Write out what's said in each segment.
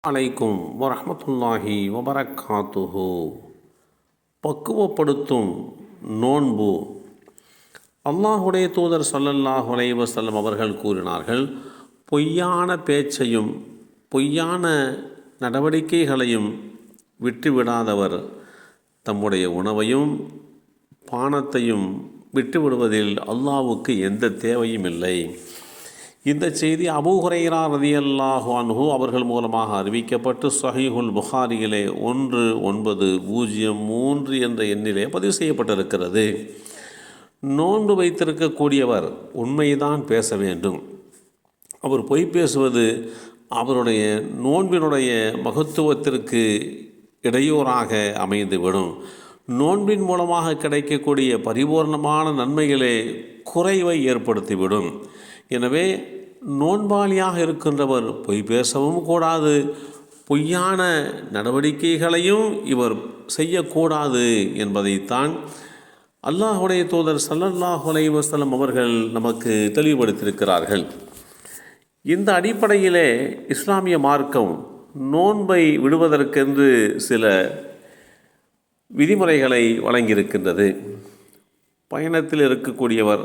அலைக்கும் வரஹ்மத்துல்லாஹி வபரக்காத்துஹு. பக்குவப்படுத்தும் நோன்பு. அல்லாஹுடைய தூதர் ஸல்லல்லாஹு அலைஹி வஸல்லம் அவர்கள் கூறினார்கள், பொய்யான பேச்சையும் பொய்யான நடவடிக்கைகளையும் விட்டுவிடாதவர் தம்முடைய உணவையும் பானத்தையும் விட்டுவிடுவதில் அல்லாஹ்வுக்கு எந்த தேவையும் இல்லை. இந்த செய்தி அபூ ஹுரைரா ரலியல்லாஹு அன்ஹு அவர்கள் மூலமாக அறிவிக்கப்பட்டு ஸஹீஹுல் புகாரியிலே 1903 என்ற எண்ணிலே பதிவு செய்யப்பட்டிருக்கிறது. நோன்பு வைத்திருக்கக்கூடியவர் உண்மைதான் பேச வேண்டும். அவர் பொய் பேசுவது அவருடைய நோன்பினுடைய மகத்துவத்திற்கு இடையூறாக அமைந்துவிடும். நோன்பின் மூலமாக கிடைக்கக்கூடிய பரிபூர்ணமான நன்மைகளே குறைவை ஏற்படுத்திவிடும். எனவே நோன்பாளியாக இருக்கின்றவர் பொய் பேசவும் கூடாது, பொய்யான நடவடிக்கைகளையும் இவர் செய்யக்கூடாது என்பதைத்தான் அல்லாஹுடைய தூதர் ஸல்லல்லாஹு அலைஹி வஸல்லம் அவர்கள் நமக்கு தெளிவுபடுத்தியிருக்கிறார்கள். இந்த அடிப்படையிலே இஸ்லாமிய மார்க்கம் நோன்பை விடுவதற்கென்று சில விதிமுறைகளை வழங்கியிருக்கின்றது. பயணத்தில் இருக்கக்கூடியவர்,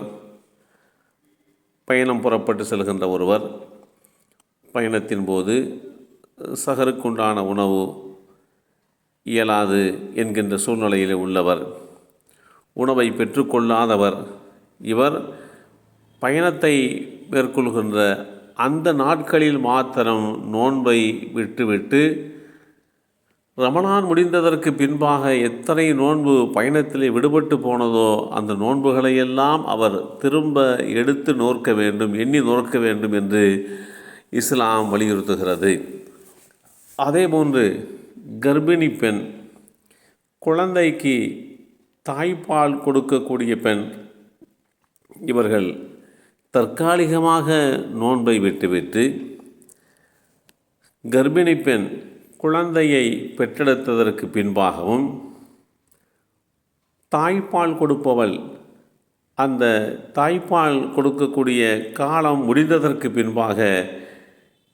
பயணம் புறப்பட்டு செல்கின்ற ஒருவர் பயணத்தின் போது சஹருக்குண்டான உணவு இயலாது என்கின்ற சூழ்நிலையில் உள்ளவர், உணவை பெற்றுக்கொள்ளாதவர், இவர் பயணத்தை மேற்கொள்கின்ற அந்த நாட்களில் மாத்திரம் நோன்பை விட்டுவிட்டு ரமலான் முடிந்ததற்கு பின்பாக எத்தனை நோன்பு பயணத்திலே விடுபட்டு போனதோ அந்த நோன்புகளையெல்லாம் அவர் திரும்ப எடுத்து நோக்க வேண்டும், எண்ணி நோக்க வேண்டும் என்று இஸ்லாம் வலியுறுத்துகிறது. அதேபோன்று கர்ப்பிணி பெண், குழந்தைக்கு தாய்ப்பால் கொடுக்கக்கூடிய பெண், இவர்கள் தற்காலிகமாக நோன்பை விட்டுவிட்டு கர்ப்பிணி பெண் குழந்தையை பெற்றெடுத்ததற்கு பின்பாகவும் தாய்ப்பால் கொடுப்பவள் அந்த தாய்ப்பால் கொடுக்கக்கூடிய காலம் முடிந்ததற்கு பின்பாக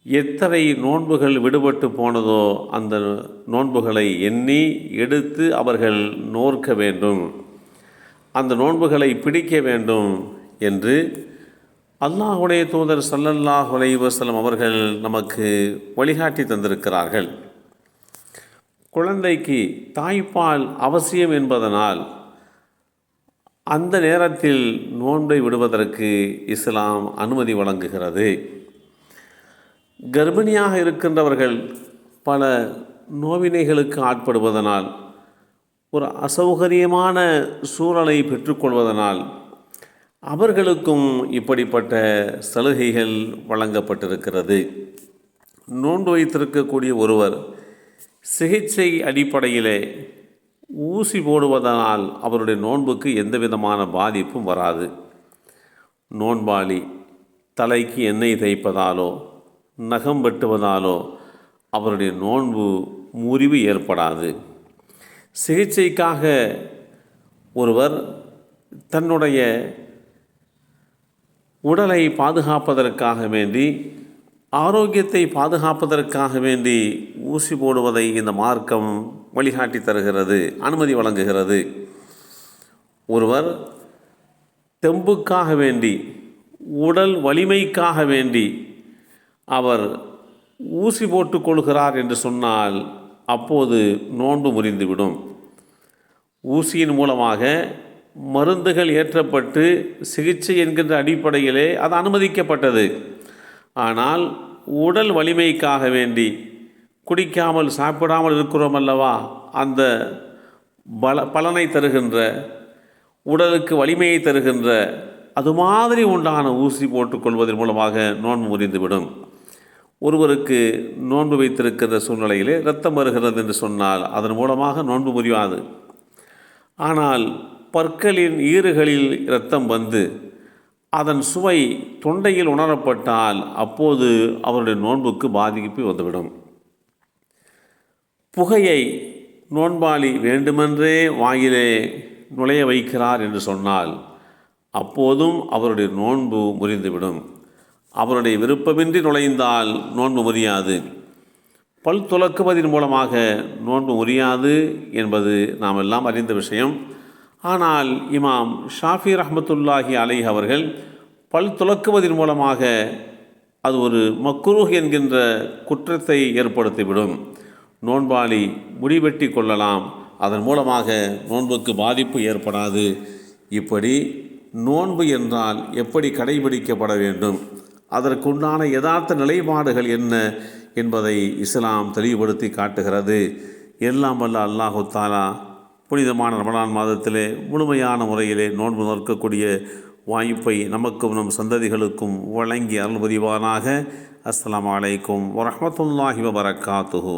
எத்தனை நோன்புகள் விடுபட்டு போனதோ அந்த நோன்புகளை எண்ணி எடுத்து அவர்கள் நோற்க வேண்டும், அந்த நோன்புகளை பிடிக்க வேண்டும் என்று அல்லாஹுடைய தூதர் ஸல்லல்லாஹு அலைஹி வஸல்லம் அவர்கள் நமக்கு வழிகாட்டி தந்திருக்கிறார்கள். குழந்தைக்கு தாய்ப்பால் அவசியம் என்பதனால் அந்த நேரத்தில் நோன்பை விடுவதற்கு இஸ்லாம் அனுமதி வழங்குகிறது. கர்ப்பிணியாக இருக்கின்றவர்கள் பல நோவினைகளுக்கு ஆட்படுவதனால், ஒரு அசௌகரியமான சூழலை பெற்றுக்கொள்வதனால் அவர்களுக்கும் இப்படிப்பட்ட சலுகைகள் வழங்கப்பட்டிருக்கிறது. நோன்பு வைத்திருக்கக்கூடிய ஒருவர் சிகிச்சை அடிப்படையிலே ஊசி போடுவதனால் அவருடைய நோன்புக்கு எந்த விதமான பாதிப்பும் வராது. நோன்பாளி தலைக்கு எண்ணெய் தேய்ப்பதாலோ நகம் வெட்டுவதாலோ அவருடைய நோன்பு முறிவு ஏற்படாது. சிகிச்சைக்காக ஒருவர் தன்னுடைய உடலை பாதுகாப்பதற்காக வேண்டி, ஆரோக்கியத்தை பாதுகாப்பதற்காக வேண்டி ஊசி போடுவதை இந்த மார்க்கம் வழிகாட்டி தருகிறது, அனுமதி வழங்குகிறது. ஒருவர் தெம்புக்காக வேண்டி, உடல் வலிமைக்காக வேண்டி அவர் ஊசி போட்டு கொள்கிறார் என்று சொன்னால் அப்போது நோன்பு முறிந்துவிடும். ஊசியின் மூலமாக மருந்துகள் ஏற்றப்பட்டு சிகிச்சை என்கின்ற அடிப்படையிலே அது அனுமதிக்கப்பட்டது. ஆனால் உடல் வலிமைக்காக வேண்டி குடிக்காமல் சாப்பிடாமல் இருக்கிறோம் அல்லவா, அந்த பலனை தருகின்ற, உடலுக்கு வலிமையை தருகின்ற அது மாதிரி உண்டான ஊசி போட்டுக்கொள்வதன் மூலமாக நோன்பு முறிந்துவிடும். ஒருவருக்கு நோன்பு வைத்திருக்கின்ற சூழ்நிலையிலே இரத்தம் வருகிறது என்று சொன்னால் அதன் மூலமாக நோன்பு முறியாது. ஆனால் பற்களின் ஈறுகளில் இரத்தம் வந்து அதன் சுவை தொண்டையில் உணரப்பட்டால் அப்போது அவருடைய நோன்புக்கு பாதிப்பு வந்துவிடும். புகையை நோன்பாளி வேண்டுமென்றே வாயிலே நுழைய வைக்கிறார் என்று சொன்னால் அப்போதும் அவருடைய நோன்பு முறிந்துவிடும். அவருடைய விருப்பமின்றி நுழைந்தால் நோன்பு முறியாது. பல் துலக்குவதன் மூலமாக நோன்பு முறியாது என்பது நாம் எல்லாம் அறிந்த விஷயம். ஆனால் இமாம் ஷாஃபி ரஹ்மத்துல்லாஹி அலைஹி அவர்கள் பல் துலக்குவதன் மூலமாக அது ஒரு மக்ரூஹ் என்கின்ற குற்றத்தை ஏற்படுத்திவிடும். நோன்பாளி முடிவெட்டி கொள்ளலாம், அதன் மூலமாக நோன்புக்கு பாதிப்பு ஏற்படாது. இப்படி நோன்பு என்றால் எப்படி கடைபிடிக்கப்பட வேண்டும், அதற்குண்டான யதார்த்த நிலைப்பாடுகள் என்ன என்பதை இஸ்லாம் தெளிவுபடுத்தி காட்டுகிறது. எல்லாம் வல்ல அல்லாஹு தாலா புனிதமான ரமலான் மாதத்திலே முழுமையான முறையிலே நோன்பு நோக்கக்கூடிய வாய்ப்பை நமக்கும் நம் சந்ததிகளுக்கும் வழங்கி அருள் புரிவானாக. அஸ்ஸலாமு அலைக்கும் வரஹ்மத்துல்லாஹி வபரகாத்துஹு.